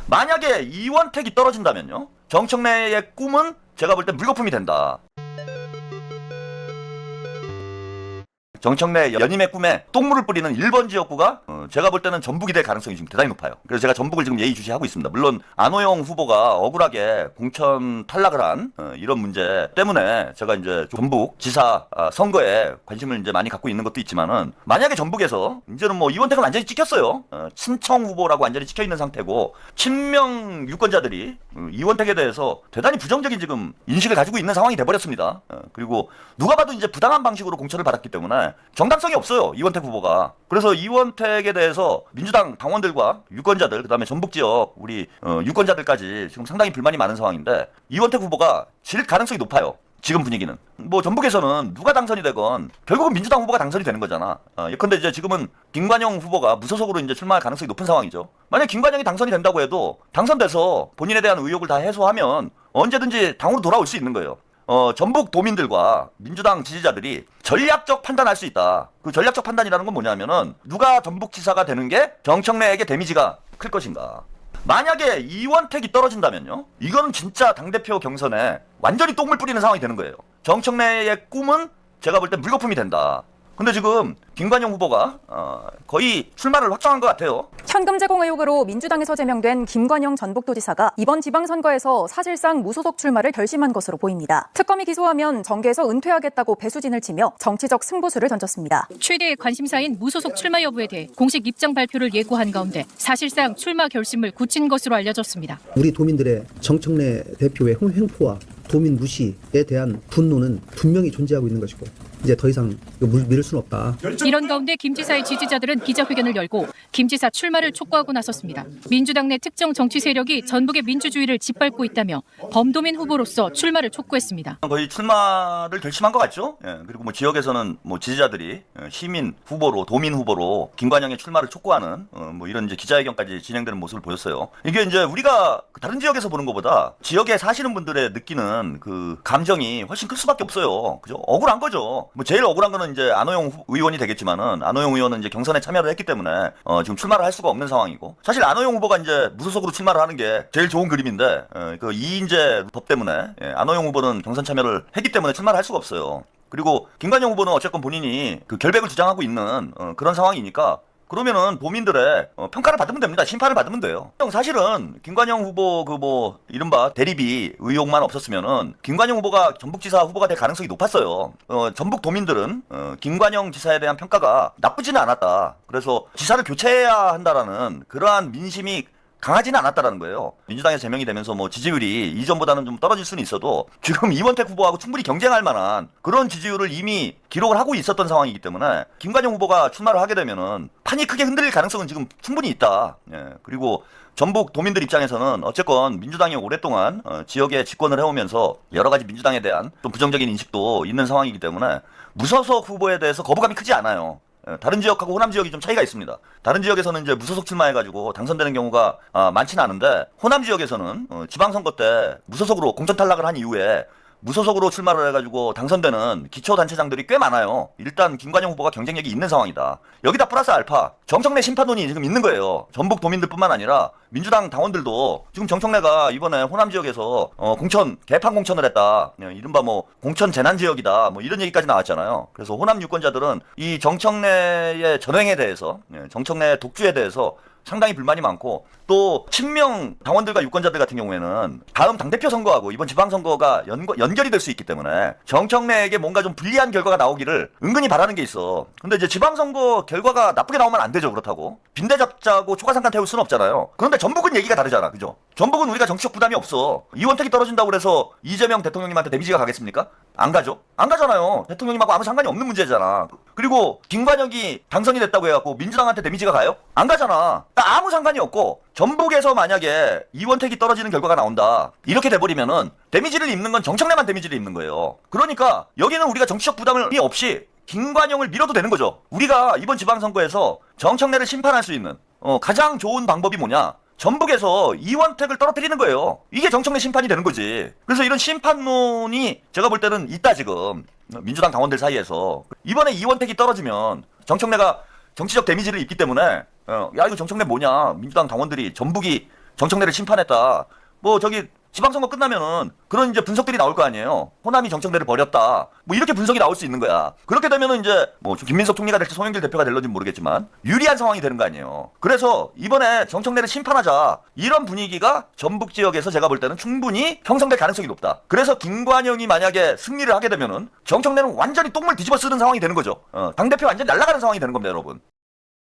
만약에 이원택이 떨어진다면요, 정청래의 꿈은 제가 볼 때 물거품이 된다. 정청래 연임의 꿈에 똥물을 뿌리는 1번 지역구가 제가 볼 때는 전북이 될 가능성이 지금 대단히 높아요. 그래서 제가 전북을 지금 예의주시하고 있습니다. 물론 안호영 후보가 억울하게 공천 탈락을 한 이런 문제 때문에 제가 이제 전북 지사 선거에 관심을 이제 많이 갖고 있는 것도 있지만은, 만약에 전북에서 이제는 뭐 이원택은 완전히 찍혔어요. 친청 후보라고 완전히 찍혀 있는 상태고, 친명 유권자들이 이원택에 대해서 대단히 부정적인 지금 인식을 가지고 있는 상황이 돼버렸습니다. 그리고 누가 봐도 이제 부당한 방식으로 공천을 받았기 때문에 정당성이 없어요, 이원택 후보가. 그래서 이원택에 대해서 민주당 당원들과 유권자들, 그다음에 전북 지역 우리 유권자들까지 지금 상당히 불만이 많은 상황인데, 이원택 후보가 질 가능성이 높아요. 지금 분위기는 뭐 전북에서는 누가 당선이 되건 결국은 민주당 후보가 당선이 되는 거잖아. 예컨대 이제 지금은 김관영 후보가 무소속으로 이제 출마할 가능성이 높은 상황이죠. 만약 김관영이 당선이 된다고 해도 당선돼서 본인에 대한 의혹을 다 해소하면 언제든지 당으로 돌아올 수 있는 거예요. 전북 도민들과 민주당 지지자들이 전략적 판단할 수 있다. 그 전략적 판단이라는 건 뭐냐면은, 누가 전북지사가 되는 게 정청래에게 데미지가 클 것인가. 만약에 이원택이 떨어진다면요, 이거는 진짜 당대표 경선에 완전히 똥물 뿌리는 상황이 되는 거예요. 정청래의 꿈은 제가 볼 때 물거품이 된다. 근데 지금 김관영 후보가 거의 출마를 확정한 것 같아요. 현금 제공 의혹으로 민주당에서 제명된 김관영 전북도지사가 이번 지방선거에서 사실상 무소속 출마를 결심한 것으로 보입니다. 특검이 기소하면 정계에서 은퇴하겠다고 배수진을 치며 정치적 승부수를 던졌습니다. 최대 관심사인 무소속 출마 여부에 대해 공식 입장 발표를 예고한 가운데 사실상 출마 결심을 굳힌 것으로 알려졌습니다. 우리 도민들의 정청래 대표의 횡포와 도민 무시에 대한 분노는 분명히 존재하고 있는 것이고, 이제 더 이상 미룰 수는 없다. 이런 가운데 김 지사의 지지자들은 기자회견을 열고 김 지사 출마를 촉구하고 나섰습니다. 민주당 내 특정 정치 세력이 전북의 민주주의를 짓밟고 있다며 범도민 후보로서 출마를 촉구했습니다. 거의 출마를 결심한 것 같죠. 그리고 뭐 지역에서는 뭐 지지자들이 시민 후보로, 도민 후보로 김관영의 출마를 촉구하는 뭐 이런 이제 기자회견까지 진행되는 모습을 보였어요. 이게 이제 우리가 다른 지역에서 보는 것보다 지역에 사시는 분들의 느끼는 그 감정이 훨씬 클 수밖에 없어요. 그죠? 억울한 거죠. 뭐 제일 억울한 거는 이제 안호영 의원이 되겠지만은, 안호영 의원은 이제 경선에 참여를 했기 때문에 지금 출마를 할 수가 없는 상황이고, 사실 안호영 후보가 이제 무소속으로 출마를 하는 게 제일 좋은 그림인데, 그 이인재 법 때문에 안호영 후보는 경선 참여를 했기 때문에 출마를 할 수가 없어요. 그리고 김관영 후보는 어쨌건 본인이 그 결백을 주장하고 있는 그런 상황이니까, 그러면은 도민들의 평가를 받으면 됩니다. 심판을 받으면 돼요. 사실은 김관영 후보 그 뭐 이른바 대리비 의혹만 없었으면은 김관영 후보가 전북지사 후보가 될 가능성이 높았어요. 전북 도민들은 김관영 지사에 대한 평가가 나쁘지는 않았다. 그래서 지사를 교체해야 한다라는 그러한 민심이 강하지는 않았다라는 거예요. 민주당에서 제명이 되면서 뭐 지지율이 이전보다는 좀 떨어질 수는 있어도 지금 이원택 후보하고 충분히 경쟁할 만한 그런 지지율을 이미 기록을 하고 있었던 상황이기 때문에, 김관영 후보가 출마를 하게 되면은 판이 크게 흔들릴 가능성은 지금 충분히 있다. 그리고 전북 도민들 입장에서는 어쨌건 민주당이 오랫동안 지역에 집권을 해오면서 여러 가지 민주당에 대한 좀 부정적인 인식도 있는 상황이기 때문에 무소속 후보에 대해서 거부감이 크지 않아요. 다른 지역하고 호남 지역이 좀 차이가 있습니다. 다른 지역에서는 이제 무소속 출마해가지고 당선되는 경우가 많지는 않은데, 호남 지역에서는 지방선거 때 무소속으로 공천 탈락을 한 이후에 무소속으로 출마를 해가지고 당선되는 기초단체장들이 꽤 많아요. 일단 김관영 후보가 경쟁력이 있는 상황이다. 여기다 플러스 알파 정청래 심판론이 지금 있는 거예요. 전북 도민들뿐만 아니라 민주당 당원들도 지금 정청래가 이번에 호남 지역에서 개판 공천을 했다. 이른바 뭐 공천 재난 지역이다. 뭐 이런 얘기까지 나왔잖아요. 그래서 호남 유권자들은 이 정청래의 전횡에 대해서, 정청래의 독주에 대해서 상당히 불만이 많고, 또 친명 당원들과 유권자들 같은 경우에는 다음 당대표 선거하고 이번 지방선거가 연결이 될 수 있기 때문에 정청래에게 뭔가 좀 불리한 결과가 나오기를 은근히 바라는 게 있어. 근데 이제 지방선거 결과가 나쁘게 나오면 안 되죠. 그렇다고 빈대 잡자고 초가상간 태울 수는 없잖아요. 그런데 전북은 얘기가 다르잖아. 그죠? 전북은 우리가 정치적 부담이 없어. 이원택이 떨어진다고 그래서 이재명 대통령님한테 데미지가 가겠습니까? 안 가죠? 안 가잖아요. 대통령님하고 아무 상관이 없는 문제잖아. 그리고 김관영이 당선이 됐다고 해갖고 민주당한테 데미지가 가요? 안 가잖아. 아무 상관이 없고, 전북에서 만약에 이원택이 떨어지는 결과가 나온다, 이렇게 돼버리면은 데미지를 입는 건 정청래만 데미지를 입는 거예요. 그러니까 여기는 우리가 정치적 부담을 없이 김관영을 밀어도 되는 거죠. 우리가 이번 지방선거에서 정청래를 심판할 수 있는 가장 좋은 방법이 뭐냐? 전북에서 이원택을 떨어뜨리는 거예요. 이게 정청래 심판이 되는 거지. 그래서 이런 심판론이 제가 볼 때는 있다, 지금 민주당 당원들 사이에서. 이번에 이원택이 떨어지면 정청래가 정치적 데미지를 입기 때문에 야 이거 정청래 뭐냐, 민주당 당원들이 전북이 정청래를 심판했다. 뭐 저기 지방선거 끝나면은 그런 이제 분석들이 나올 거 아니에요. 호남이 정청래를 버렸다. 뭐 이렇게 분석이 나올 수 있는 거야. 그렇게 되면은 이제 뭐 김민석 총리가 될지 송영길 대표가 될런지 모르겠지만 유리한 상황이 되는 거 아니에요. 그래서 이번에 정청래를 심판하자 이런 분위기가 전북 지역에서 제가 볼 때는 충분히 형성될 가능성이 높다. 그래서 김관영이 만약에 승리를 하게 되면은 정청래는 완전히 똥물 뒤집어 쓰는 상황이 되는 거죠. 당대표 완전히 날아가는 상황이 되는 겁니다, 여러분.